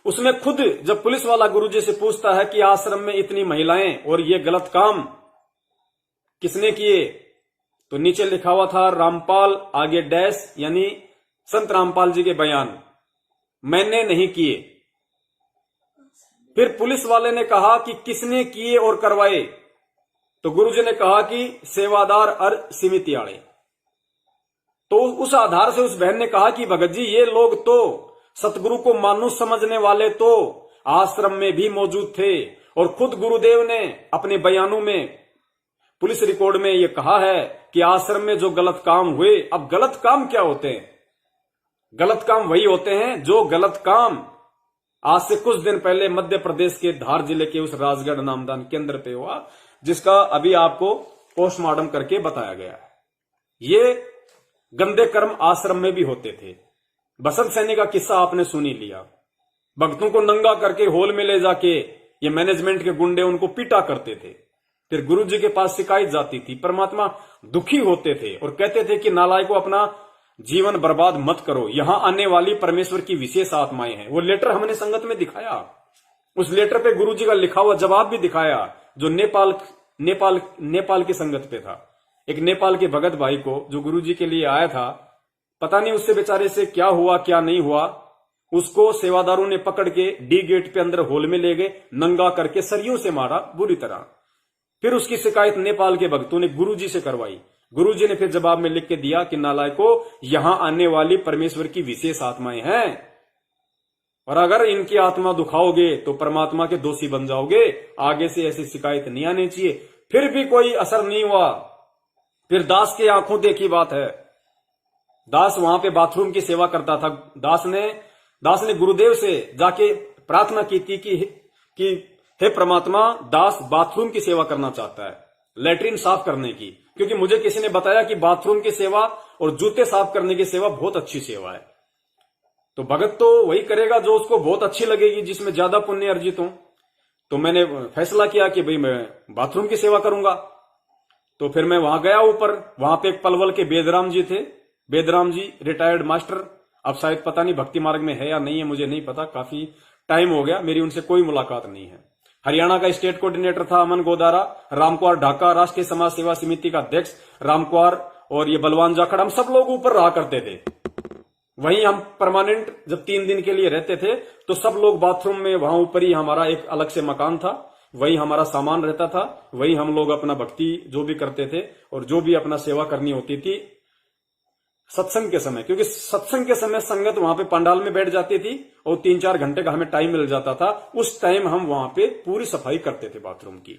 उसमें खुद जब पुलिस वाला गुरुजी से पूछता है कि आश्रम में इतनी महिलाएं और ये गलत काम किसने किए, तो नीचे लिखा हुआ था रामपाल आगे डैश, यानी संत रामपाल जी के बयान, मैंने नहीं किए। फिर पुलिस वाले ने कहा कि किसने किए और करवाए, तो गुरुजी ने कहा कि सेवादार और समिति आड़े। तो उस आधार से उस बहन ने कहा कि भगत जी ये लोग तो सतगुरु को मानुष समझने वाले तो आश्रम में भी मौजूद थे, और खुद गुरुदेव ने अपने बयानों में पुलिस रिकॉर्ड में यह कहा है कि आश्रम में जो गलत काम हुए। अब गलत काम क्या होते हैं? गलत काम वही होते हैं जो गलत काम आज से कुछ दिन पहले मध्य प्रदेश के धार जिले के उस राजगढ़ नामदान केंद्र पे हुआ, जिसका अभी आपको पोस्टमार्टम करके बताया गया है। ये गंदे कर्म आश्रम में भी होते थे। बसंत सैनी का किस्सा आपने सुनी लिया, भक्तों को नंगा करके हॉल में ले जाके ये मैनेजमेंट के गुंडे उनको पीटा करते थे। फिर गुरु जी के पास शिकायत जाती थी, परमात्मा दुखी होते थे और कहते थे कि नालायकों अपना जीवन बर्बाद मत करो, यहां आने वाली परमेश्वर की विशेष आत्माएं हैं। वो लेटर हमने संगत में दिखाया, उस लेटर पे गुरु जी का लिखा हुआ जवाब भी दिखाया, जो नेपाल की संगत पे था। एक नेपाल के भगत भाई को जो गुरु जी के लिए आया था, पता नहीं उससे बेचारे से क्या हुआ क्या नहीं हुआ, उसको सेवादारों ने पकड़ के डी गेट पे अंदर हॉल में ले गए, नंगा करके सरियों से मारा बुरी तरह। फिर उसकी शिकायत नेपाल के भक्तों ने गुरुजी से करवाई। गुरुजी ने फिर जवाब में लिख के दिया कि नालायकों, यहां आने वाली परमेश्वर की विशेष आत्माएं हैं, और अगर इनकी आत्मा दुखाओगे तो परमात्मा के दोषी बन जाओगे, आगे से ऐसी शिकायत नहीं आनी चाहिए। फिर भी कोई असर नहीं हुआ। फिर दास के आंखों देखी बात है, दास वहां पे बाथरूम की सेवा करता था। दास ने गुरुदेव से जाके प्रार्थना की थी कि हे परमात्मा, दास बाथरूम की सेवा करना चाहता है, लैट्रिन साफ करने की, क्योंकि मुझे किसी ने बताया कि बाथरूम की सेवा और जूते साफ करने की सेवा बहुत अच्छी सेवा है। तो भगत तो वही करेगा जो उसको बहुत अच्छी लगेगी, जिसमें ज्यादा पुण्य अर्जित हो। तो मैंने फैसला किया कि भाई मैं बाथरूम की सेवा करूंगा। तो फिर मैं वहां गया ऊपर, वहां पे एक पलवल के बेदराम जी थे। बेदराम जी रिटायर्ड मास्टर, अब शायद पता नहीं भक्ति मार्ग में है या नहीं है, मुझे नहीं पता, काफी टाइम हो गया, मेरी उनसे कोई मुलाकात नहीं है। हरियाणा का स्टेट कोऑर्डिनेटर था अमन गोदारा, रामकुआर ढाका राष्ट्रीय समाज सेवा समिति का अध्यक्ष रामकुआर, और ये बलवान जाखड़, हम सब लोग ऊपर रहा करते थे। वहीं हम परमानेंट जब 3 दिन के लिए रहते थे तो सब लोग बाथरूम में, वहां ऊपर ही हमारा एक अलग से मकान था, वही हमारा सामान रहता था, वही हम लोग अपना भक्ति जो भी करते थे और जो भी अपना सेवा करनी होती थी सत्संग के समय, क्योंकि सत्संग के समय संगत वहां पे पंडाल में बैठ जाती थी और 3-4 घंटे का हमें टाइम मिल जाता था। उस टाइम हम वहां पे पूरी सफाई करते थे बाथरूम की।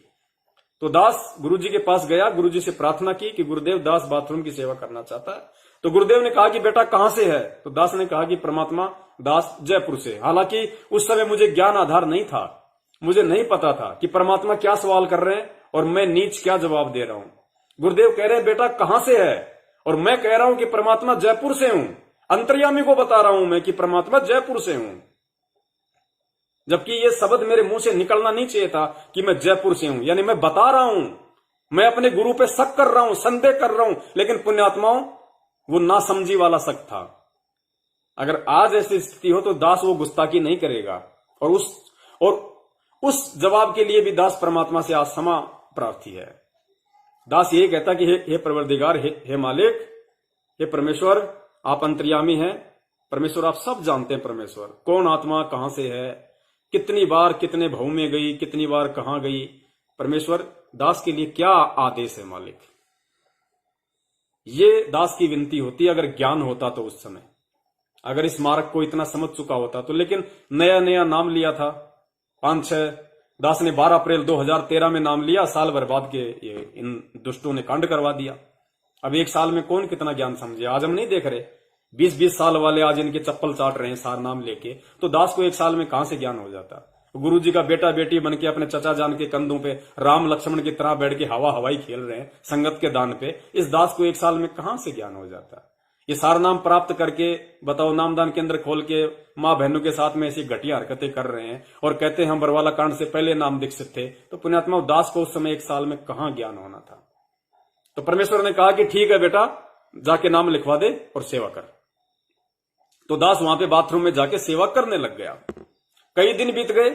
तो दास गुरुजी के पास गया, गुरुजी से प्रार्थना की कि गुरुदेव, दास बाथरूम की सेवा करना चाहता है। तो गुरुदेव ने कहा कि बेटा कहां से है? तो दास ने कहा कि परमात्मा, दास जयपुर से। हालांकि उस समय मुझे ज्ञान आधार नहीं था, मुझे नहीं पता था कि परमात्मा क्या सवाल कर रहे हैं और मैं नीच क्या जवाब दे रहा हूं। गुरुदेव कह रहे हैं बेटा कहां से है, और मैं कह रहा हूं कि परमात्मा जयपुर से हूं। अंतर्यामी को बता रहा हूं मैं कि परमात्मा जयपुर से हूं, जबकि ये शब्द मेरे मुंह से निकलना नहीं चाहिए था कि मैं जयपुर से हूं। यानी मैं बता रहा हूं, मैं अपने गुरु पे शक कर रहा हूं, संदेह कर रहा हूं, लेकिन पुण्यात्माओं वो नासमझी वाला शक था। अगर आज ऐसी स्थिति हो तो दास वो गुस्ताखी नहीं करेगा, और उस जवाब के लिए भी दास परमात्मा से आज क्षमा प्रार्थी है। दास ये कहता कि हे परवरदिगार, हे मालिक, हे परमेश्वर, आप अंतर्यामी हैं। परमेश्वर आप सब जानते हैं। परमेश्वर कौन आत्मा कहां से है, कितनी बार कितने भाव में गई, कितनी बार कहां गई। परमेश्वर दास के लिए क्या आदेश है मालिक? ये दास की विनती होती। अगर ज्ञान होता तो उस समय, अगर इस मार्ग को इतना समझ चुका होता तो, लेकिन नया नया नाम लिया था 5-6, दास ने 12 अप्रैल 2013 में नाम लिया, साल भर बाद के ये इन दुष्टों ने कांड करवा दिया। अब 1 साल में कौन कितना ज्ञान समझे? आज हम नहीं देख रहे 20-20 साल वाले आज इनके चप्पल चाट रहे हैं सार नाम लेके, तो दास को 1 साल में कहां से ज्ञान हो जाता? गुरु जी का बेटा बेटी बन के अपने चचा जान के कंधों पे राम लक्ष्मण की तरह बैठ के हवाई खेल रहे हैं संगत के दान पे, इस दास को 1 साल में कहां से ज्ञान हो जाता? ये सार नाम प्राप्त करके बताओ, नामदान केंद्र खोल के मां बहनों के साथ में ऐसी घटिया हरकतें कर रहे हैं और कहते हैं हम बरवाला कांड से पहले नाम दीक्षित थे। तो पुण्यात्मा दास को उस समय 1 साल में कहां ज्ञान होना था? तो परमेश्वर ने कहा कि ठीक है बेटा, जाके नाम लिखवा दे और सेवा कर। तो दास वहां पे बाथरूम में जाके सेवा करने लग गया। कई दिन बीत गए,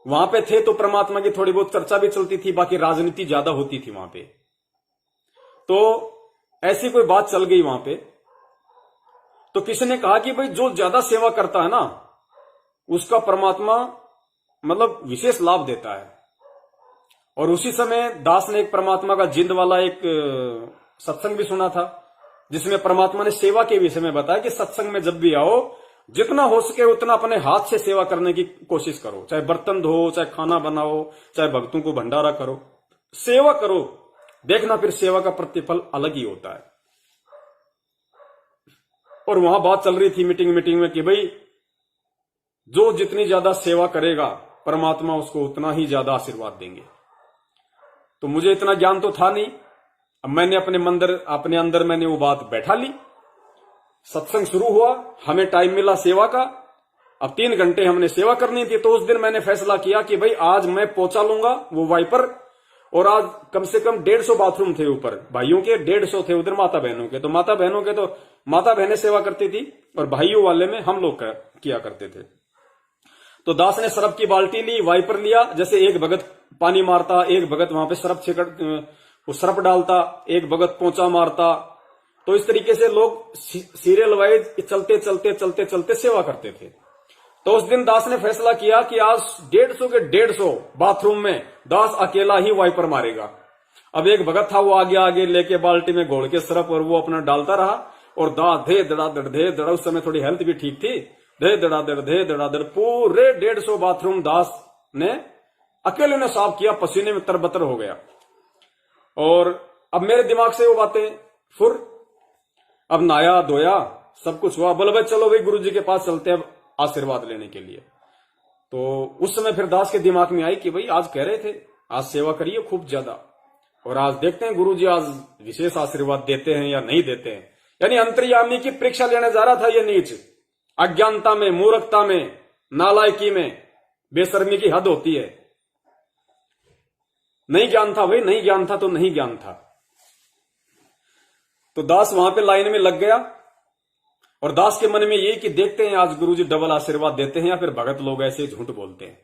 वहां पे थे तो परमात्मा की थोड़ी बहुत चर्चा भी चलती थी, बाकी राजनीति ज्यादा होती थी वहां पे। तो ऐसी कोई बात चल गई वहां पे, तो किसी ने कहा कि भाई जो ज्यादा सेवा करता है ना उसका परमात्मा मतलब विशेष लाभ देता है। और उसी समय दास ने एक परमात्मा का जिंद वाला एक सत्संग भी सुना था, जिसमें परमात्मा ने सेवा के विषय में बताया कि सत्संग में जब भी आओ जितना हो सके उतना अपने हाथ से सेवा करने की कोशिश करो, चाहे बर्तन धो, चाहे खाना बनाओ, चाहे भक्तों को भंडारा करो, सेवा करो, देखना फिर सेवा का प्रतिफल अलग ही होता है। और वहां बात चल रही थी मीटिंग में कि भाई जो जितनी ज्यादा सेवा करेगा परमात्मा उसको उतना ही ज्यादा आशीर्वाद देंगे। तो मुझे इतना ज्ञान तो था नहीं, अब मैंने अपने अंदर मैंने वो बात बैठा ली। सत्संग शुरू हुआ, हमें टाइम मिला सेवा का, अब 3 घंटे हमने सेवा करनी थी। तो उस दिन मैंने फैसला किया कि भाई आज मैं पहुंचा लूंगा वो वाइपर, और आज कम से कम 150 बाथरूम थे ऊपर, भाइयों के 150 थे, उधर माता बहनों के। तो माता बहनें सेवा करती थी और भाइयों वाले में हम लोग किया करते थे। तो दास ने सरफ की बाल्टी ली, वाइपर लिया, जैसे एक भगत पानी मारता, एक भगत वहां पे सरफ डालता, एक भगत पोंचा मारता। तो इस तरीके से लोग सीरियल वाइज चलते चलते चलते चलते सेवा करते थे। तो उस दिन दास ने फैसला किया कि आज 150 के 150 बाथरूम में दास अकेला ही वाइपर मारेगा। अब एक भगत था, वो आगे आगे लेके बाल्टी में घोल के सरफ और वो अपना डालता रहा, और दास धे धड़ा, उस समय थोड़ी हेल्थ भी ठीक थी, धे धड़ा पूरे 150 बाथरूम दास ने अकेले ने साफ किया, पसीने में तरबतर हो गया। और अब मेरे दिमाग से वो बातें फुर, अब नहाया धोया सब कुछ हुआ, बोले भाई चलो भाई गुरुजी के पास चलते हैं आशीर्वाद लेने के लिए। तो उस समय फिर दास के दिमाग में आई कि भाई आज कह रहे थे आज सेवा करिए खूब ज्यादा, और आज देखते हैं गुरुजी आज विशेष आशीर्वाद देते हैं या नहीं देते हैं। यानी अंतर्यामी की परीक्षा लेने जा रहा था ये नीच, अज्ञानता में, मूर्खता में, नालायकी में, बेशर्मी की हद होती है। नहीं ज्ञान था भाई, नहीं ज्ञान था तो नहीं ज्ञान था। तो दास वहां पे लाइन में लग गया, और दास के मन में यही कि देखते हैं आज गुरुजी डबल आशीर्वाद देते हैं या फिर भगत लोग ऐसे झूठ बोलते हैं।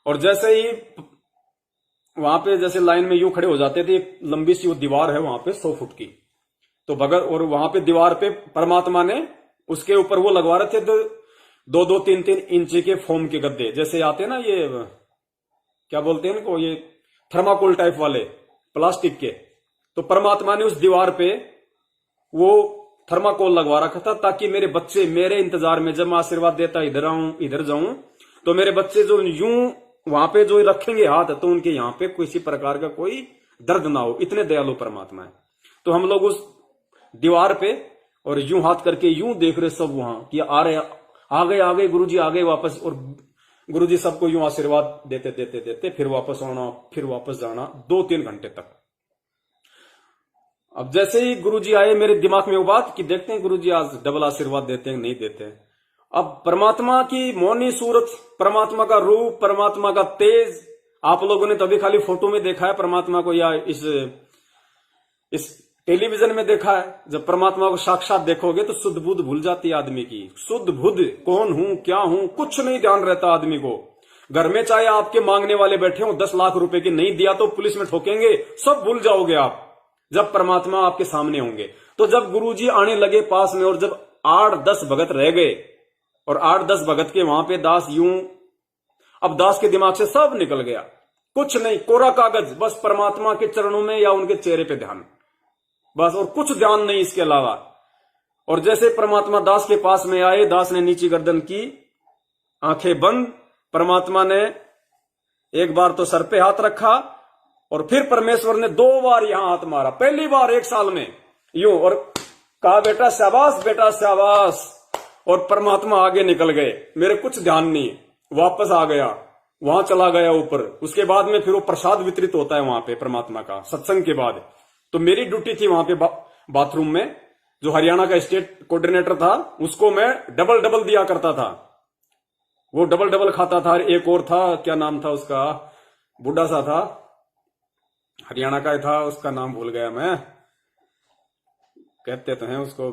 और जैसे ही वहां पे जैसे लाइन में यूं खड़े हो जाते थे, एक लंबी सी वो दीवार है वहां पे 100 फुट की, तो भगत, और वहां पे दीवार पे परमात्मा ने उसके ऊपर वो लगवा रहे थे 2-2, 3-3 इंच के फोम के गद्दे, जैसे आते हैं ना ये क्या बोलते हैं इनको, ये थर्माकोल टाइप वाले प्लास्टिक के। तो परमात्मा ने उस दीवार पे वो थर्माकोल लगवा रखा था, ताकि मेरे बच्चे मेरे इंतजार में, जब मैं आशीर्वाद देता इधर आऊं इधर जाऊं, तो मेरे बच्चे जो यूं वहां पे जो रखेंगे हाथ, तो उनके यहां पे किसी प्रकार का कोई दर्द ना हो। इतने दयालु परमात्मा है। तो हम लोग उस दीवार पे और यूं हाथ करके यूं देख रहे सब वहां कि आ गए गुरुजी आ गए वापस, और गुरुजी सबको यूं आशीर्वाद देते देते देते फिर वापस आना, फिर वापस जाना, 2-3 घंटे तक। अब जैसे ही गुरुजी आए, मेरे दिमाग में वो बात कि देखते हैं गुरुजी आज डबल आशीर्वाद देते हैं नहीं देते हैं। अब परमात्मा की मौनी सूरत, परमात्मा का रूप, परमात्मा का तेज, आप लोगों ने तभी खाली फोटो में देखा है परमात्मा को, या इस टेलीविजन में देखा है। जब परमात्मा को साक्षात देखोगे तो शुद्ध बुद्ध भूल जाती है आदमी की। शुद्ध बुद्ध कौन हूं क्या हूं कुछ नहीं ध्यान रहता आदमी को। घर में चाहे आपके मांगने वाले बैठे हो 10 लाख रुपए की, नहीं दिया तो पुलिस में ठोकेंगे, सब भूल जाओगे आप जब परमात्मा आपके सामने होंगे। तो जब गुरुजी आने लगे पास में, और जब 8-10 भगत रह गए, और 8-10 भगत के वहां पे दास यूं, अब दास के दिमाग से सब निकल गया, कुछ नहीं, कोरा कागज, बस परमात्मा के चरणों में या उनके चेहरे पे ध्यान, बस, और कुछ ध्यान नहीं इसके अलावा। और जैसे परमात्मा दास के पास में आए, दास ने नीची गर्दन की, आंखें बंद, परमात्मा ने एक बार तो सर पे हाथ रखा, और फिर परमेश्वर ने 2 बार यहां हाथ मारा। पहली बार 1 साल में यूं, और कहा बेटा शाबाश, बेटा शाबाश, और परमात्मा आगे निकल गए। मेरे कुछ ध्यान नहीं, वापस आ गया, वहां चला गया ऊपर। उसके बाद में फिर वो प्रसाद वितरित होता है वहां पे परमात्मा का, सत्संग के बाद। तो मेरी ड्यूटी थी वहां पे बाथरूम में, जो हरियाणा का स्टेट कोऑर्डिनेटर था उसको मैं डबल दिया करता था। वो डबल खाता था। एक और था, क्या नाम था उसका, बुढ़ा सा था, हरियाणा का ही था, उसका नाम भूल गया मैं, कहते तो हैं उसको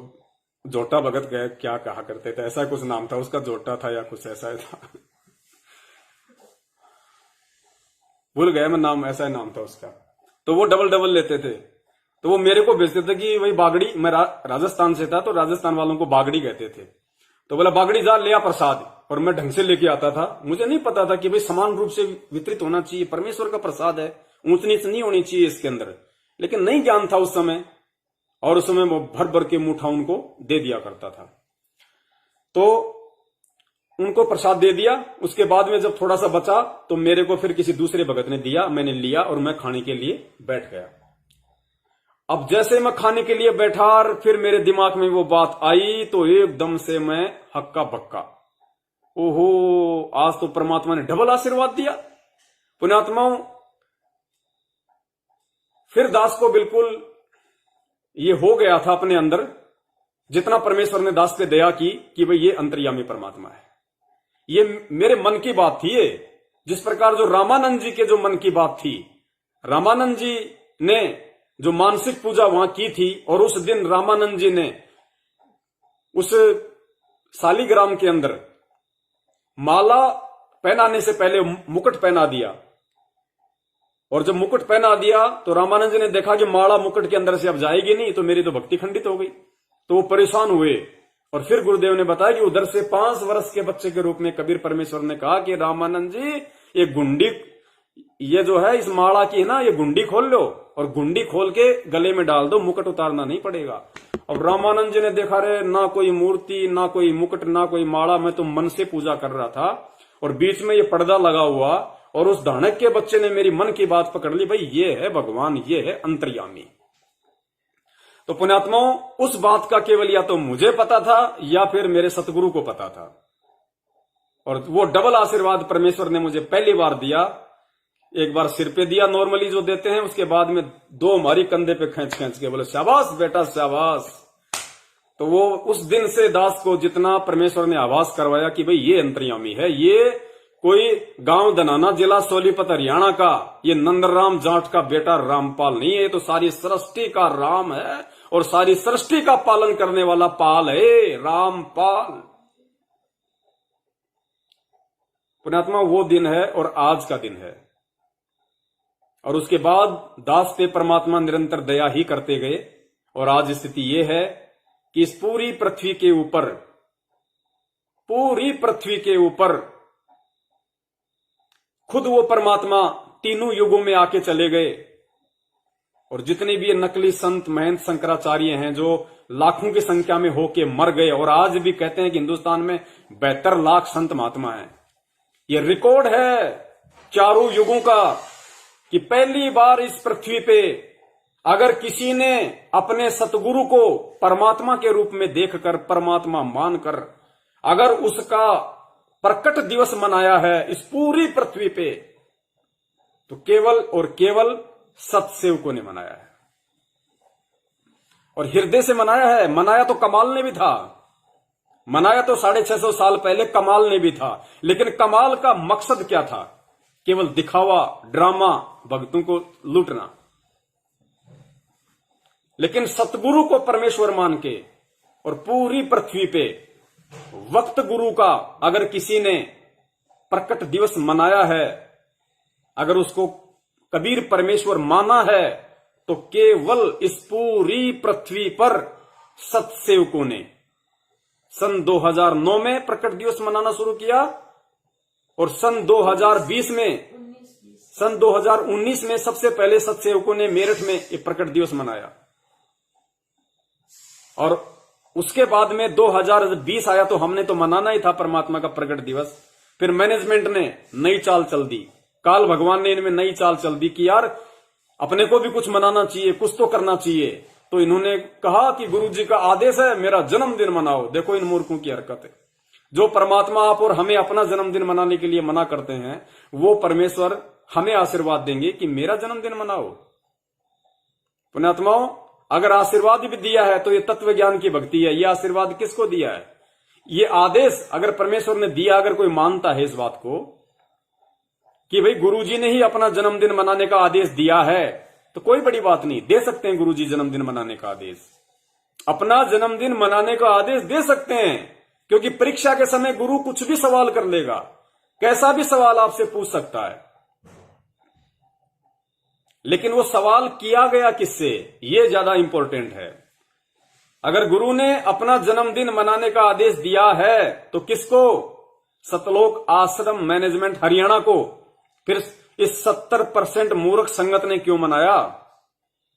जोटा भगत, क्या कहा करते थे, ऐसा कुछ नाम था उसका, जोटा था या कुछ ऐसा था। भूल गया मैं नाम, ऐसा ही नाम था उसका। तो वो डबल डबल लेते थे, तो वो मेरे को भेजते थे कि भाई बागड़ी, मैं राजस्थान से था तो राजस्थान वालों को बागड़ी कहते थे, तो बोला बागड़ी जा ले आ प्रसाद, और मैं ढंग से लेके आता था। मुझे नहीं पता था कि भाई समान रूप से वितरित होना चाहिए, परमेश्वर का प्रसाद है, ऊंच नीच नहीं होनी चाहिए इसके अंदर, लेकिन नहीं ज्ञान था उस समय, और उस समय वो भर भर के मुठा उनको दे दिया करता था। तो उनको प्रसाद दे दिया, उसके बाद में जब थोड़ा सा बचा तो मेरे को फिर किसी दूसरे भगत ने दिया, मैंने लिया और मैं खाने के लिए बैठ गया। अब जैसे मैं खाने के लिए बैठा और फिर मेरे दिमाग में वो बात आई तो एकदम से मैं हक्का बक्का, ओहो आज तो परमात्मा ने डबल आशीर्वाद दिया। पुण्यात्माओं, फिर दास को बिल्कुल ये हो गया था अपने अंदर, जितना परमेश्वर ने दास पे दया की कि भाई ये अंतर्यामी परमात्मा है, ये मेरे मन की बात थी। ये जिस प्रकार जो रामानंद जी के जो मन की बात थी, रामानंद जी ने जो मानसिक पूजा वहां की थी, और उस दिन रामानंद जी ने उस शालिग्राम के अंदर माला पहनाने से पहले मुकुट पहना दिया, और जब मुकुट पहना दिया तो रामानंद जी ने देखा कि माला मुकुट के अंदर से अब जाएगी नहीं, तो मेरी तो भक्ति खंडित हो गई। तो वो परेशान हुए, और फिर गुरुदेव ने बताया कि उधर से 5 वर्ष के बच्चे के रूप में कबीर परमेश्वर ने कहा कि रामानंद जी ये गुंडी, ये जो है इस माला की ना, ये गुंडी खोल लो और गुंडी खोल के गले में डाल दो, मुकुट उतारना नहीं पड़ेगा। अब रामानंद जी ने देखा रे ना कोई मूर्ति, ना कोई मुकुट, ना कोई माला, मैं तो मन से पूजा कर रहा था, और बीच में ये पर्दा लगा हुआ, और उस धानक के बच्चे ने मेरी मन की बात पकड़ ली, भाई ये है भगवान, ये है अंतर्यामी। तो पुण्यात्माओं, उस बात का केवल या तो मुझे पता था या फिर मेरे सतगुरु को पता था, और वो डबल आशीर्वाद परमेश्वर ने मुझे पहली बार दिया। एक बार सिर पे दिया नॉर्मली जो देते हैं, उसके बाद में 2 हमारी कंधे पे खींच खींच के बोले शाबाश बेटा शाबाश। तो वो उस दिन से दास को जितना परमेश्वर ने आभास करवाया कि भाई ये अंतर्यामी है, ये कोई गांव दनाना जिला सोलीपत हरियाणा का ये नंदराम जाट का बेटा रामपाल नहीं है, ये तो सारी सृष्टि का राम है, और सारी सृष्टि का पालन करने वाला पाल है, रामपाल। पुण्यात्मा, वो दिन है और आज का दिन है, और उसके बाद दास पे परमात्मा निरंतर दया ही करते गए, और आज स्थिति ये है कि इस पूरी पृथ्वी के ऊपर खुद वो परमात्मा तीनों युगों में आके चले गए, और जितने भी ये नकली संत महंत शंकराचार्य हैं जो लाखों की संख्या में होके मर गए, और आज भी कहते हैं कि हिंदुस्तान में 72 लाख संत महात्मा हैं। ये रिकॉर्ड है चारों युगों का कि पहली बार इस पृथ्वी पे अगर किसी ने अपने सतगुरु को परमात्मा के रूप में देखकर, परमात्मा मानकर, अगर उसका प्रकट दिवस मनाया है इस पूरी पृथ्वी पे, तो केवल और केवल सतसेवकों ने मनाया है, और हृदय से मनाया है। मनाया तो कमाल ने भी था, मनाया तो 650 साल पहले कमाल ने भी था, लेकिन कमाल का मकसद क्या था? केवल दिखावा, ड्रामा, भक्तों को लूटना। लेकिन सतगुरु को परमेश्वर मान के और पूरी पृथ्वी पे वक्त गुरु का अगर किसी ने प्रकट दिवस मनाया है, अगर उसको कबीर परमेश्वर माना है, तो केवल इस पूरी पृथ्वी पर सतसेवकों ने सन 2009 में प्रकट दिवस मनाना शुरू किया, और सन 2020 में, सन 2019 में सबसे पहले सतसेवकों ने मेरठ में ये प्रकट दिवस मनाया, और उसके बाद में 2020 आया तो हमने तो मनाना ही था परमात्मा का प्रकट दिवस। फिर मैनेजमेंट ने नई चाल चल दी, काल भगवान ने इनमें नई चाल चल दी कि यार अपने को भी कुछ मनाना चाहिए, कुछ तो करना चाहिए। तो इन्होंने कहा कि गुरुजी का आदेश है मेरा जन्मदिन मनाओ। देखो इन मूर्खों की हरकत है। जो परमात्मा आप और हमें अपना जन्मदिन मनाने के लिए मना करते हैं, वो परमेश्वर हमें आशीर्वाद देंगे कि मेरा जन्मदिन मनाओ। पुण्यात्माओं, अगर आशीर्वाद भी दिया है तो ये तत्व ज्ञान की भक्ति है। ये आशीर्वाद किसको दिया है? ये आदेश अगर परमेश्वर ने दिया, अगर कोई मानता है इस बात को कि भाई गुरुजी ने ही अपना जन्मदिन मनाने का आदेश दिया है, तो कोई बड़ी बात नहीं, दे सकते हैं गुरुजी जन्मदिन मनाने का आदेश। अपना जन्मदिन मनाने का आदेश दे सकते हैं, क्योंकि परीक्षा के समय गुरु कुछ भी सवाल कर लेगा, कैसा भी सवाल आपसे पूछ सकता है। लेकिन वो सवाल किया गया किससे, ये ज्यादा इंपॉर्टेंट है। अगर गुरु ने अपना जन्मदिन मनाने का आदेश दिया है तो किसको? सतलोक आश्रम मैनेजमेंट हरियाणा को। फिर इस 70% मूर्ख संगत ने क्यों मनाया?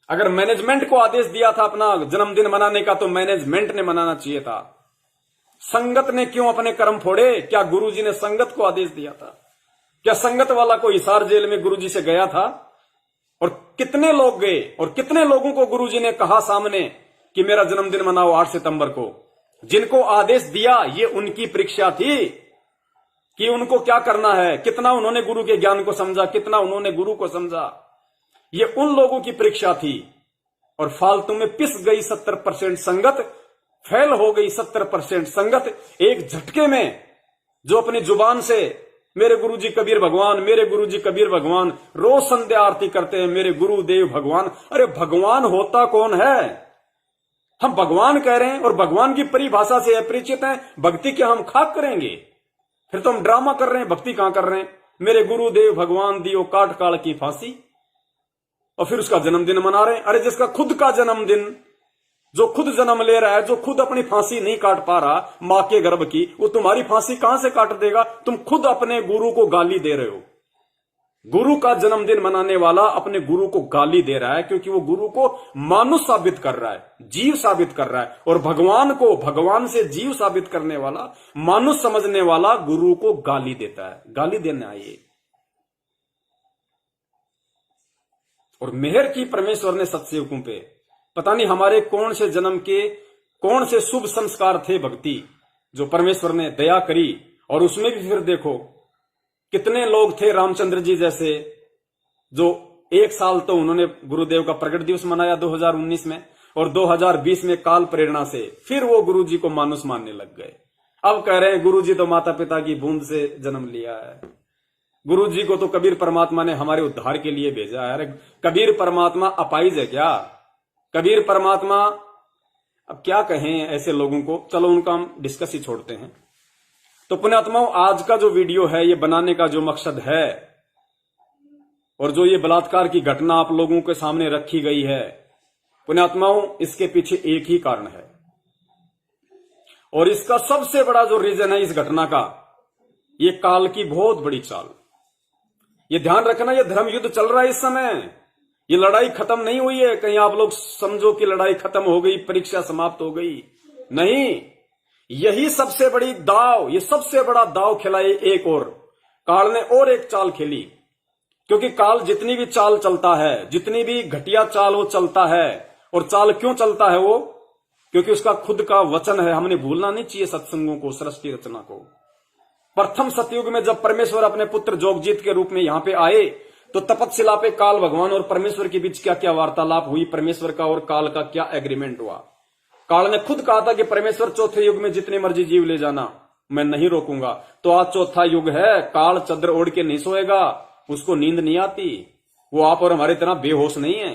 अगर मैनेजमेंट को आदेश दिया था अपना जन्मदिन मनाने का तो मैनेजमेंट ने मनाना चाहिए था। संगत ने क्यों अपने कर्म फोड़े? क्या गुरुजी ने संगत को आदेश दिया था? क्या संगत वाला कोई हिसार जेल में गुरुजी से गया था? और कितने लोग गए और कितने लोगों को गुरुजी ने कहा सामने कि मेरा जन्मदिन मनाओ 8 सितंबर को? जिनको आदेश दिया ये उनकी परीक्षा थी कि उनको क्या करना है, कितना उन्होंने गुरु के ज्ञान को समझा, कितना उन्होंने गुरु को समझा। ये उन लोगों की परीक्षा थी और फालतू में पिस गई 70% संगत, फेल हो गई 70% संगत एक झटके में, जो अपनी जुबान से मेरे गुरुजी कबीर भगवान, मेरे गुरुजी कबीर भगवान रोज संध्या आरती करते हैं, मेरे गुरुदेव भगवान। अरे भगवान होता कौन है? हम भगवान कह रहे हैं और भगवान की परिभाषा से अपरिचित हैं। भक्ति क्या हम खाक करेंगे? फिर तो हम ड्रामा कर रहे हैं, भक्ति कहां कर रहे हैं? मेरे गुरुदेव भगवान दियो काट काल की फांसी, और फिर उसका जन्मदिन मना रहे हैं। अरे जिसका खुद का जन्मदिन, जो खुद जन्म ले रहा है, जो खुद अपनी फांसी नहीं काट पा रहा मां के गर्भ की, वो तुम्हारी फांसी कहां से काट देगा? तुम खुद अपने गुरु को गाली दे रहे हो। गुरु का जन्मदिन मनाने वाला अपने गुरु को गाली दे रहा है क्योंकि वो गुरु को मानुष साबित कर रहा है, जीव साबित कर रहा है। और भगवान को भगवान से जीव साबित करने वाला, मानुष समझने वाला गुरु को गाली देता है। गाली देना आइए। और मेहर की परमेश्वर ने सत्सेवकों पे, पता नहीं हमारे कौन से जन्म के कौन से शुभ संस्कार थे भक्ति, जो परमेश्वर ने दया करी। और उसमें भी फिर देखो कितने लोग थे रामचंद्र जी जैसे, जो 1 साल तो उन्होंने गुरुदेव का प्रकट दिवस मनाया 2019 में, और 2020 में काल प्रेरणा से फिर वो गुरु जी को मानुष मानने लग गए। अब कह रहे हैं गुरु जी तो माता पिता की बूंद से जन्म लिया है, गुरु जी को तो कबीर परमात्मा ने हमारे उद्धार के लिए भेजा है। अरे कबीर परमात्मा अपाइज है क्या? कबीर परमात्मा, अब क्या कहें ऐसे लोगों को, चलो उनका हम डिस्कस ही छोड़ते हैं। तो पुण्यात्माओं, आज का जो वीडियो है ये बनाने का जो मकसद है, और जो ये बलात्कार की घटना आप लोगों के सामने रखी गई है, पुण्यात्माओं इसके पीछे एक ही कारण है। और इसका सबसे बड़ा जो रीजन है इस घटना का, ये काल की बहुत बड़ी चाल। ये ध्यान रखना, ये धर्म युद्ध चल रहा है इस समय। ये लड़ाई खत्म नहीं हुई है, कहीं आप लोग समझो कि लड़ाई खत्म हो गई, परीक्षा समाप्त हो गई। नहीं, यही सबसे बड़ी दाव, ये सबसे बड़ा दाव खिलाए एक और काल ने, और एक चाल खेली। क्योंकि काल जितनी भी चाल चलता है, जितनी भी घटिया चाल वो चलता है, और चाल क्यों चलता है वो? क्योंकि उसका खुद का वचन है। हमने भूलना नहीं चाहिए सत्संगों को, सृष्टि रचना को। प्रथम सतयुग में जब परमेश्वर अपने पुत्र जोगजीत के रूप में यहां पे आए, तो तपतशिला पे काल भगवान और परमेश्वर के बीच क्या क्या वार्तालाप हुई, परमेश्वर का और काल का क्या एग्रीमेंट हुआ। काल ने खुद कहा था कि परमेश्वर चौथे युग में जितने मर्जी जीव ले जाना, मैं नहीं रोकूंगा। तो आज चौथा युग है, काल चद्र ओढ़ के नहीं सोएगा, उसको नींद नहीं आती। वो आप और हमारी तरह बेहोश नहीं है।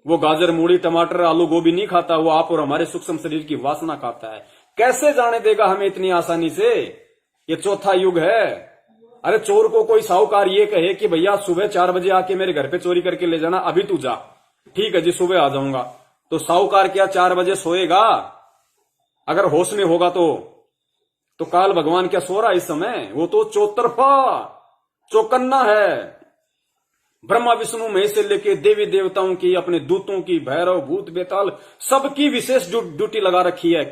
वो गाजर मूली टमाटर आलू गोभी नहीं खाता, वो आप और हमारे सूक्ष्म शरीर की वासना खाता है। कैसे जाने देगा हमें इतनी आसानी से? ये चौथा युग है। अरे चोर को कोई साहूकार ये कहे कि भैया सुबह 4 बजे आके मेरे घर पे चोरी करके ले जाना, अभी तू जा। ठीक है जी, सुबह आ जाऊंगा। तो साहूकार क्या 4 बजे सोएगा? अगर होश में होगा तो काल भगवान क्या सो रहा है इस समय? वो तो चौतरफा चौकन्ना है। ब्रह्मा विष्णु महेश से लेके देवी देवताओं की, अपने दूतों की, भैरव भूत बेताल सबकी विशेष ड्यूटी लगा रखी है।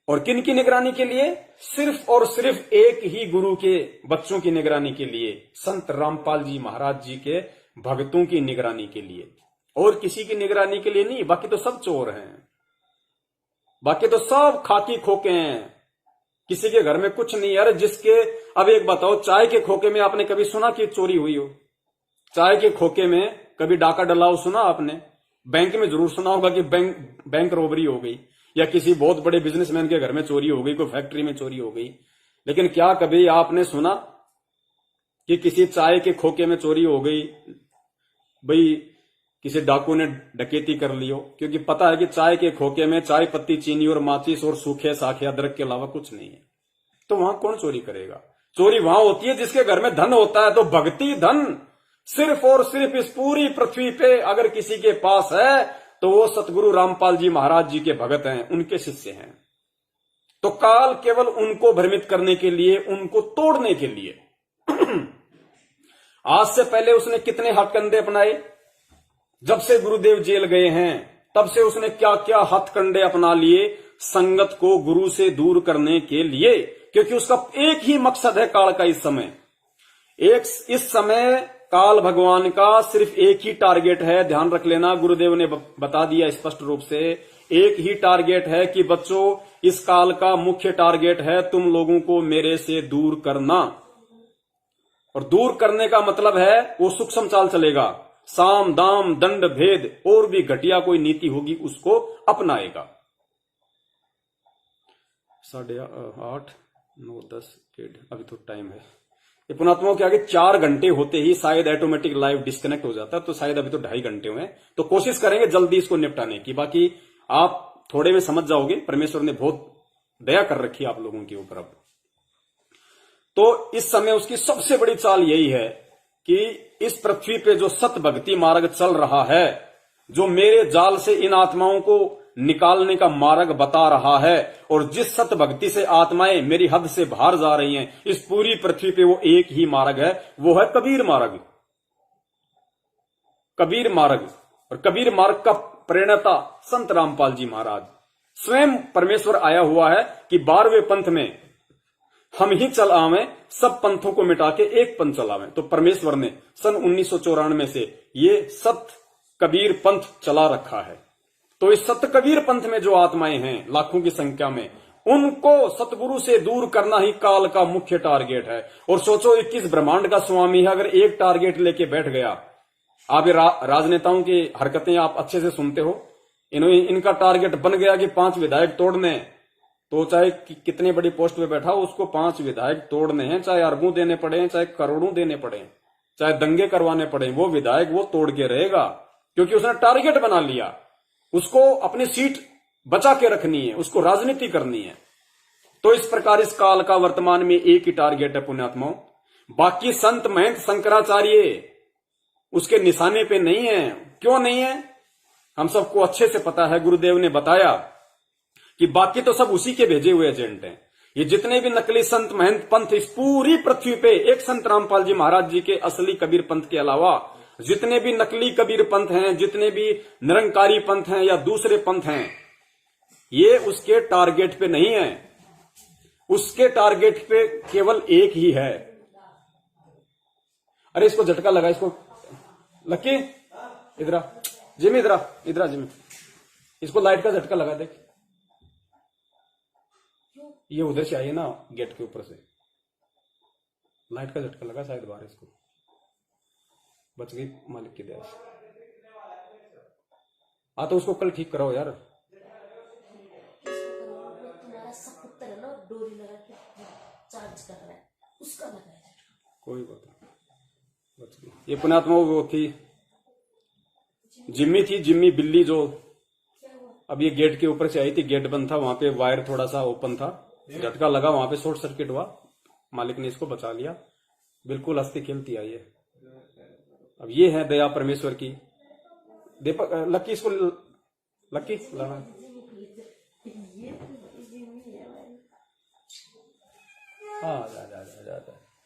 और किन की निगरानी के लिए? सिर्फ और सिर्फ एक ही गुरु के बच्चों की निगरानी के लिए, संत रामपाल जी महाराज जी के भक्तों की निगरानी के लिए, और किसी की निगरानी के लिए नहीं। बाकी तो सब चोर हैं, बाकी तो सब खाकी खोके हैं, किसी के घर में कुछ नहीं। अरे जिसके, अब एक बताओ, चाय के खोके में आपने कभी सुना कि चोरी हुई हो? चाय के खोके में कभी डाका डला हो सुना आपने? बैंक में जरूर सुना होगा कि बैंक रॉबरी हो गई, या किसी बहुत बड़े बिजनेसमैन के घर में चोरी हो गई, कोई फैक्ट्री में चोरी हो गई। लेकिन क्या कभी आपने सुना कि किसी चाय के खोके में चोरी हो गई, भाई किसी डाकू ने डकैती कर लियो? क्योंकि पता है कि चाय के खोके में चाय पत्ती, चीनी और माचिस और सूखे साखे अदरक के अलावा कुछ नहीं है। तो वहां कौन चोरी करेगा? चोरी वहां होती है जिसके घर में धन होता है। तो भक्ति धन, सिर्फ और सिर्फ इस पूरी पृथ्वी पे अगर किसी के पास है तो वो सतगुरु रामपाल जी महाराज जी के भगत हैं, उनके शिष्य हैं। तो काल केवल उनको भ्रमित करने के लिए, उनको तोड़ने के लिए आज से पहले उसने कितने हथकंडे अपनाए। जब से गुरुदेव जेल गए हैं तब से उसने क्या क्या हथकंडे अपना लिए संगत को गुरु से दूर करने के लिए, क्योंकि उसका एक ही मकसद है काल का। इस समय काल भगवान का सिर्फ एक ही टारगेट है, ध्यान रख लेना। गुरुदेव ने बता दिया स्पष्ट रूप से, एक ही टारगेट है कि बच्चों इस काल का मुख्य टारगेट है तुम लोगों को मेरे से दूर करना। और दूर करने का मतलब है वो सूक्ष्म चाल चलेगा, साम दाम दंड भेद और भी घटिया कोई नीति होगी उसको अपनाएगा। 8:30 9 10 अभी तो टाइम है। ये पुणात्माओं के आगे 4 घंटे होते ही शायद ऑटोमेटिक लाइव डिस्कनेक्ट हो जाता, तो शायद अभी तो 2.5 घंटे हुए, तो कोशिश करेंगे जल्दी इसको निपटाने की। बाकी आप थोड़े में समझ जाओगे, परमेश्वर ने बहुत दया कर रखी है आप लोगों के ऊपर। अब तो इस समय उसकी सबसे बड़ी चाल यही है कि इस पृथ्वी पे जो सत भक्ति मार्ग चल रहा है, जो मेरे जाल से इन आत्माओं को निकालने का मार्ग बता रहा है, और जिस सत भक्ति से आत्माएं मेरी हद से बाहर जा रही हैं इस पूरी पृथ्वी पे, वो एक ही मार्ग है, वो है कबीर मार्ग। कबीर मार्ग, और कबीर मार्ग का प्रेरणा संत रामपाल जी महाराज स्वयं परमेश्वर आया हुआ है कि 12वें पंथ में हम ही चल आवे, सब पंथों को मिटा के एक पंथ चलावे। तो परमेश्वर ने सन 1994 से ये सत कबीर पंथ चला रखा है। तो इस सत कबीर पंथ में जो आत्माएं हैं लाखों की संख्या में, उनको सतगुरु से दूर करना ही काल का मुख्य टारगेट है। और सोचो 21 ब्रह्मांड का स्वामी है, अगर एक टारगेट लेके बैठ गया। आप ये राजनेताओं की हरकतें आप अच्छे से सुनते हो, इनका टारगेट बन गया कि 5 विधायक तोड़ने, तो चाहे कितने बड़ी पोस्ट पे बैठा हो उसको 5 विधायक तोड़ने हैं, चाहे अरबों देने पड़े, चाहे करोड़ों देने पड़े, चाहे दंगे करवाने पड़े, वो विधायक वो तोड़ के रहेगा, क्योंकि उसने टारगेट बना लिया। उसको अपनी सीट बचा के रखनी है, उसको राजनीति करनी है। तो इस प्रकार इस काल का वर्तमान में एक ही टारगेट है पुण्यात्माओं। बाकी संत महंत शंकराचार्य उसके निशाने पे नहीं है। क्यों नहीं है? हम सबको अच्छे से पता है, गुरुदेव ने बताया कि बाकी तो सब उसी के भेजे हुए एजेंट हैं। ये जितने भी नकली संत महंत पंथ इस पूरी पृथ्वी पे, एक संत रामपाल जी महाराज जी के असली कबीर पंथ के अलावा जितने भी नकली कबीर पंथ हैं, जितने भी निरंकारी पंथ हैं या दूसरे पंथ हैं, ये उसके टारगेट पे नहीं है। उसके टारगेट पे केवल एक ही है। अरे इसको झटका लगा, इसको लक्की इधर जिमी, इधर जिमी, इसको लाइट का झटका लगा देख। ये उधर से आई है ना, गेट के ऊपर से लाइट का झटका लगा, शायद बाहर इसको बच गई मालिक की दया से। तो उसको कल ठीक कराओ यार। तुम्हारा सपुत्र है ना, डोरी लगा के चार्ज कर रहा है, उसका लगाया। कोई बात नहीं, बच गई। ये पुण्यात्मा वो थी जिम्मी, थी जिम्मी बिल्ली, जो अब ये गेट के ऊपर से आई थी। गेट बंद था, वहां पे वायर थोड़ा सा ओपन था, झटका लगा, वहां पे शॉर्ट सर्किट हुआ, मालिक ने इसको बचा लिया। बिल्कुल हंसती खेलती आई है। अब ये है दया परमेश्वर की। दीपक लक्की, इसको लक्की लाना। हाँ जा।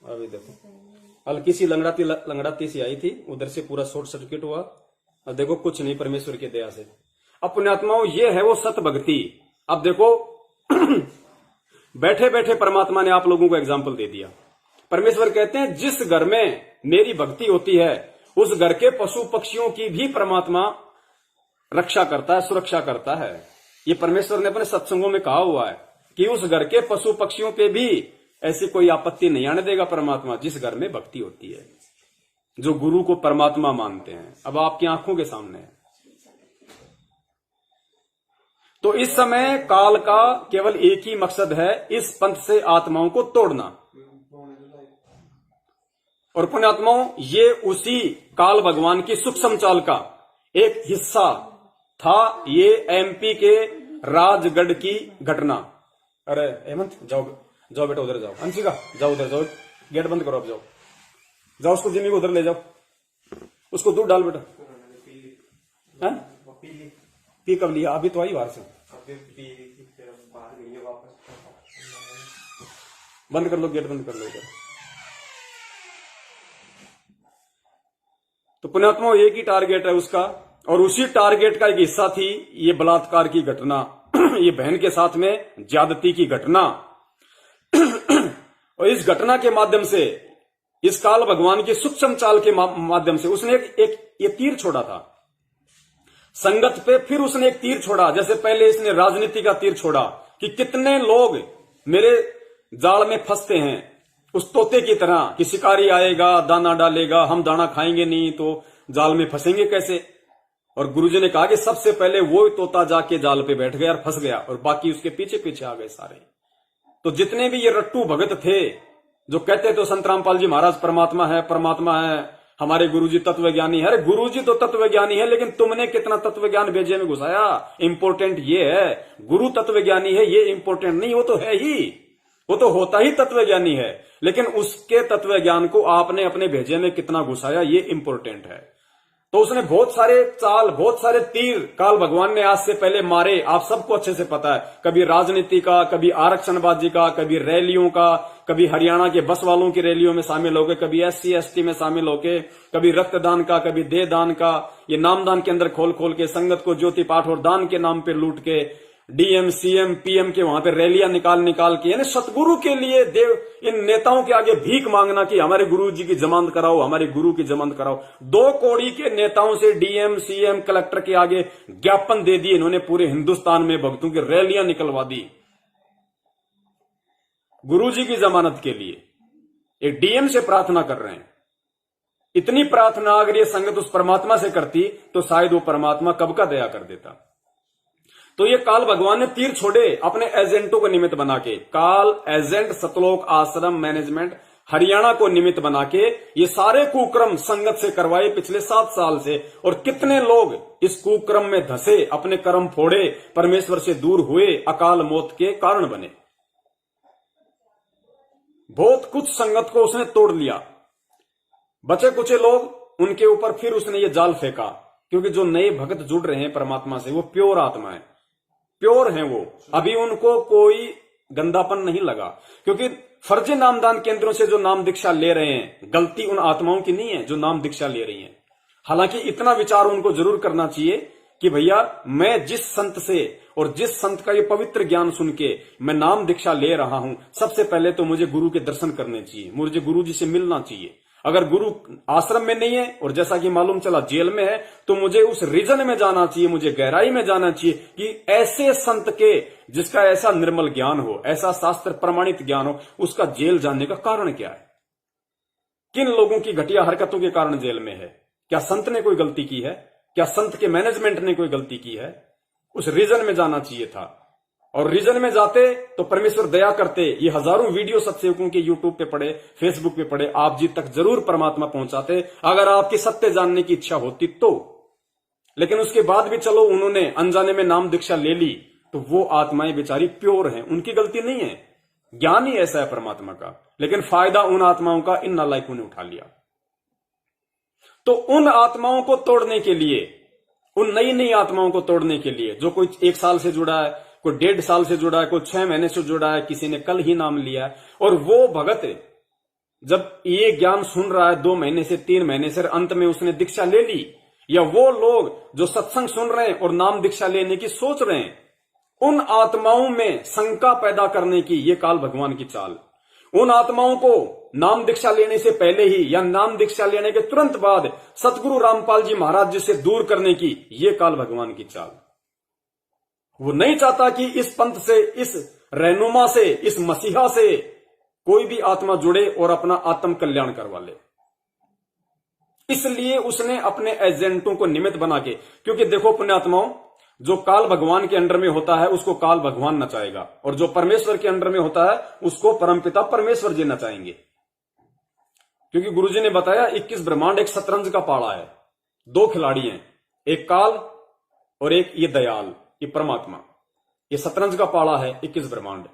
अभी देखो हल्की सी लंगड़ाती सी आई थी, उधर से पूरा शॉर्ट सर्किट हुआ। अब देखो कुछ नहीं, परमेश्वर की दया से। अब पुण्यात्माओं ये है वो सत भक्ति। अब देखो बैठे बैठे परमात्मा ने आप लोगों को एग्जाम्पल दे दिया। परमेश्वर कहते हैं जिस घर में मेरी भक्ति होती है उस घर के पशु पक्षियों की भी परमात्मा रक्षा करता है, सुरक्षा करता है। ये परमेश्वर ने अपने सत्संगों में कहा हुआ है कि उस घर के पशु पक्षियों पे भी ऐसी कोई आपत्ति नहीं आने देगा परमात्मा, जिस घर में भक्ति होती है, जो गुरु को परमात्मा मानते हैं। अब आपकी आंखों के सामने है। तो इस समय काल का केवल एक ही मकसद है, इस पंथ से आत्माओं को तोड़ना। और पुण्यात्माओं ये उसी काल भगवान की सूक्ष्म चाल का एक हिस्सा था। ये एमपी के राजगढ़ की घटना। अरे हेमंत जाओ बेटा, उधर जाओ। अंशिका जाओ, उधर जाओ, गेट बंद करो, अब जाओ, उसको जिम्मी को उधर ले जाओ। उसको दूध डाल बेटा। हैं? पी कब लिया? अभी तो आई बाहर से। बंद कर लो, गेट बंद कर लो इधर। तो पुण्यात्मा एक ही टारगेट है उसका, और उसी टारगेट का एक हिस्सा थी ये बलात्कार की घटना, ये बहन के साथ में ज्यादती की घटना। और इस घटना के माध्यम से, इस काल भगवान की सूक्ष्म चाल के माध्यम से उसने ये तीर छोड़ा था संगत पे। फिर उसने एक तीर छोड़ा, जैसे पहले इसने राजनीति का तीर छोड़ा कि कितने लोग मेरे जाल में फंसते हैं, उस तोते की तरह कि शिकारी आएगा, दाना डालेगा, हम दाना खाएंगे नहीं तो जाल में फंसेंगे कैसे। और गुरुजी ने कहा कि सबसे पहले वो तोता जाके जाल पे बैठ गया और फंस गया, और बाकी उसके पीछे पीछे आ गए सारे। तो जितने भी ये रट्टू भगत थे जो कहते तो संत रामपाल जी महाराज परमात्मा है, परमात्मा है, हमारे गुरुजी तत्वज्ञानी है। अरे गुरुजी तो तत्वज्ञानी है, लेकिन तुमने कितना तत्वज्ञान भेजे में घुसाया, इंपोर्टेंट ये है। गुरु तत्वज्ञानी है ये इंपोर्टेंट नहीं, वो तो है ही, वो तो होता ही तत्वज्ञानी है, लेकिन उसके तत्वज्ञान को आपने अपने भेजे में कितना घुसाया ये इंपोर्टेंट है। तो उसने बहुत सारे चाल, बहुत सारे तीर काल भगवान ने आज से पहले मारे, आप सबको अच्छे से पता है। कभी राजनीति का, कभी आरक्षणबाजी का, कभी रैलियों का, कभी हरियाणा के बस वालों की रैलियों में शामिल होके, कभी SC ST में शामिल होके, कभी रक्तदान का, कभी देह दान का, ये नामदान के अंदर खोल खोल के संगत को ज्योति पाठ और दान के नाम पे लूट के DM CM PM के वहां पे रैलियां निकाल के, यानी सतगुरु के लिए देव इन नेताओं के आगे भीख मांगना कि हमारे गुरु जी की जमानत कराओ, हमारे गुरु की जमानत कराओ। 2 कौड़ी के नेताओं से DM CM कलेक्टर के आगे ज्ञापन दे दिए इन्होंने, पूरे हिंदुस्तान में भक्तों की रैलियां निकलवा दी गुरु जी की जमानत के लिए। एक DM से प्रार्थना कर रहे हैं। इतनी प्रार्थना अगर ये संगत उस परमात्मा से करती तो शायद वो परमात्मा कब का दया कर देता। तो ये काल भगवान ने तीर छोड़े अपने एजेंटों को निमित्त बना के। काल एजेंट सतलोक आश्रम मैनेजमेंट हरियाणा को निमित्त बना के ये सारे कुक्रम संगत से करवाए पिछले 7 साल से। और कितने लोग इस कुक्रम में धसे, अपने कर्म फोड़े, परमेश्वर से दूर हुए, अकाल मौत के कारण बने। बहुत कुछ संगत को उसने तोड़ लिया। बचे कुचे लोग, उनके ऊपर फिर उसने ये जाल फेंका, क्योंकि जो नए भक्त जुड़ रहे हैं परमात्मा से वो प्योर आत्मा है, प्योर हैं वो, अभी उनको कोई गंदापन नहीं लगा। क्योंकि फर्जी नामदान केंद्रों से जो नाम दीक्षा ले रहे हैं, गलती उन आत्माओं की नहीं है जो नाम दीक्षा ले रही हैं। हालांकि इतना विचार उनको जरूर करना चाहिए कि भैया मैं जिस संत से और जिस संत का ये पवित्र ज्ञान सुन के मैं नाम दीक्षा ले रहा हूं, सबसे पहले तो मुझे गुरु के दर्शन करने चाहिए, मुझे गुरु जी से मिलना चाहिए। अगर गुरु आश्रम में नहीं है और जैसा कि मालूम चला जेल में है, तो मुझे उस रीजन में जाना चाहिए, मुझे गहराई में जाना चाहिए कि ऐसे संत के जिसका ऐसा निर्मल ज्ञान हो, ऐसा शास्त्र प्रमाणित ज्ञान हो, उसका जेल जाने का कारण क्या है, किन लोगों की घटिया हरकतों के कारण जेल में है। क्या संत ने कोई गलती की है? क्या संत के मैनेजमेंट ने कोई गलती की है? उस रीजन में जाना चाहिए था। और रीजन में जाते तो परमेश्वर दया करते, ये हजारों वीडियो सत्सेवकों के यूट्यूब पे पड़े, फेसबुक पे पड़े, आप जी तक जरूर परमात्मा पहुंचाते अगर आपकी सत्य जानने की इच्छा होती तो। लेकिन उसके बाद भी चलो उन्होंने अनजाने में नाम दीक्षा ले ली, तो वो आत्माएं बेचारी प्योर हैं, उनकी गलती नहीं है, ज्ञान ही ऐसा है परमात्मा का। लेकिन फायदा उन आत्माओं का इन नालायकों ने उठा लिया। तो उन आत्माओं को तोड़ने के लिए, उन नई नई आत्माओं को तोड़ने के लिए, जो कोई 1 साल से जुड़ा है, कोई 1.5 साल से जुड़ा है, कोई 6 महीने से जुड़ा है, किसी ने कल ही नाम लिया है, और वो भगत जब ये ज्ञान सुन रहा है 2 महीने से 3 महीने से, अंत में उसने दीक्षा ले ली, या वो लोग जो सत्संग सुन रहे हैं और नाम दीक्षा लेने की सोच रहे हैं, उन आत्माओं में शंका पैदा करने की ये काल भगवान की चाल। उन आत्माओं को नाम दीक्षा लेने से पहले ही या नाम दीक्षा लेने के तुरंत बाद सतगुरु रामपाल जी महाराज जी से दूर करने की ये काल भगवान की चाल। वो नहीं चाहता कि इस पंथ से, इस रहनुमा से, इस मसीहा से कोई भी आत्मा जुड़े और अपना आत्म कल्याण करवा ले। इसलिए उसने अपने एजेंटों को निमित्त बना के, क्योंकि देखो पुण्यात्माओं, जो काल भगवान के अंडर में होता है उसको काल भगवान नचाएगा, और जो परमेश्वर के अंडर में होता है उसको परमपिता परमेश्वर जी नचाएंगे। क्योंकि गुरुजी ने बताया 21 ब्रह्मांड एक शतरंज का पाड़ा है, 2 खिलाड़ी हैं, एक काल और एक ये दयाल, ये परमात्मा। ये शतरंज का पाड़ा है 21 ब्रह्मांड।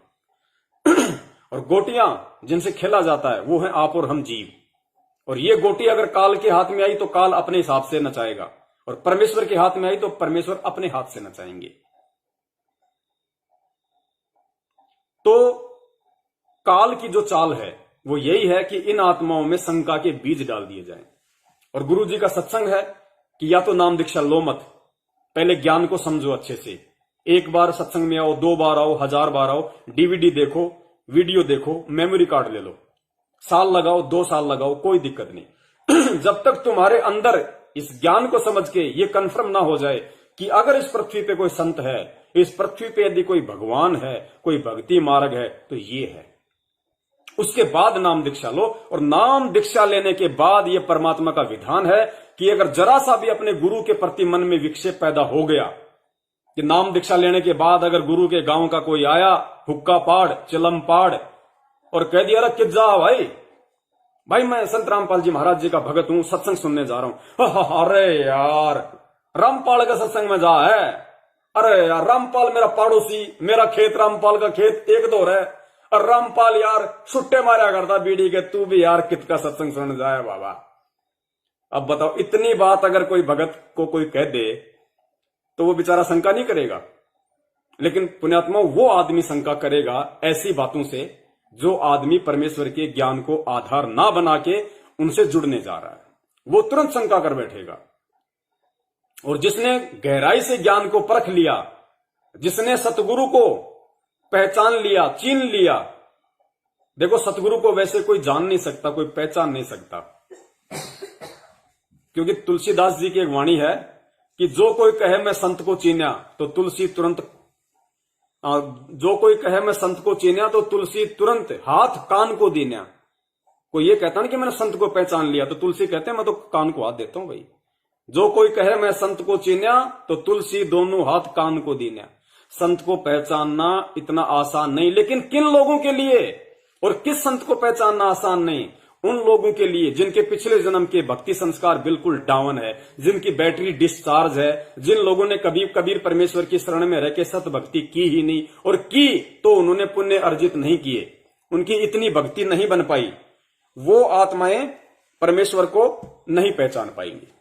और गोटियां जिनसे खेला जाता है वो है आप और हम जीव। और ये गोटी अगर काल के हाथ में आई तो काल अपने हिसाब से नचाएगा, और परमेश्वर के हाथ में आई तो परमेश्वर अपने हाथ से नचाएंगे। तो काल की जो चाल है वो यही है कि इन आत्माओं में शंका के बीज डाल दिए जाएं। और गुरु जी का सत्संग है कि या तो नाम दीक्षा लो मत, पहले ज्ञान को समझो अच्छे से। एक बार सत्संग में आओ, 2 बार आओ, 1000 बार आओ, डीवीडी देखो, वीडियो देखो, मेमोरी कार्ड ले लो, साल लगाओ, 2 साल लगाओ, कोई दिक्कत नहीं। जब तक तुम्हारे अंदर इस ज्ञान को समझ के ये कन्फर्म ना हो जाए कि अगर इस पृथ्वी पे कोई संत है, इस पृथ्वी पे यदि कोई भगवान है, कोई भक्ति मार्ग है, तो ये है, उसके बाद नाम दीक्षा लो। और नाम दीक्षा लेने के बाद ये परमात्मा का विधान है कि अगर जरा सा भी अपने गुरु के प्रति मन में विक्षेप पैदा हो गया, कि नाम दीक्षा लेने के बाद अगर गुरु के गांव का कोई आया, हुक्का पाड़, चिलम पाड़, और कह दिया अरे कित जा भाई मैं संत रामपाल जी महाराज जी का भगत हूं, सत्संग सुनने जा रहा हूं। अरे यार रामपाल का सत्संग में जा है, अरे यार रामपाल मेरा पड़ोसी, मेरा खेत रामपाल का खेत एक दो है, और रामपाल यार छुट्टे मारा करता बीड़ी के, तू भी यार कित का सत्संग सुनने जाए बाबा। अब बताओ, इतनी बात अगर कोई भगत को कोई कह दे तो वो बेचारा शंका नहीं करेगा? लेकिन पुण्यात्मा वो आदमी शंका करेगा ऐसी बातों से जो आदमी परमेश्वर के ज्ञान को आधार ना बना के उनसे जुड़ने जा रहा है, वो तुरंत शंका कर बैठेगा। और जिसने गहराई से ज्ञान को परख लिया, जिसने सतगुरु को पहचान लिया, चीन लिया, देखो सतगुरु को वैसे कोई जान नहीं सकता, कोई पहचान नहीं सकता, क्योंकि तुलसीदास जी की एक वाणी है कि जो कोई कहे मैं संत को चीन्या तो तुलसी तुरंत, जो कोई कहे मैं संत को चीन्या तो तुलसी तुरंत हाथ कान को दीन्या। कोई ये कहता ना कि मैंने संत को पहचान लिया, तो तुलसी कहते हैं मैं तो कान को हाथ देता हूं भाई। जो कोई कहे मैं संत को चीन्या तो तुलसी दोनों हाथ कान को दीन्या। संत को पहचानना इतना आसान नहीं, लेकिन किन लोगों के लिए और किस संत को पहचानना आसान नहीं? उन लोगों के लिए जिनके पिछले जन्म के भक्ति संस्कार बिल्कुल डाउन है, जिनकी बैटरी डिस्चार्ज है, जिन लोगों ने कबीर परमेश्वर की शरण में रह के सत भक्ति की ही नहीं, और की तो उन्होंने पुण्य अर्जित नहीं किए, उनकी इतनी भक्ति नहीं बन पाई, वो आत्माएं परमेश्वर को नहीं पहचान पाएंगी।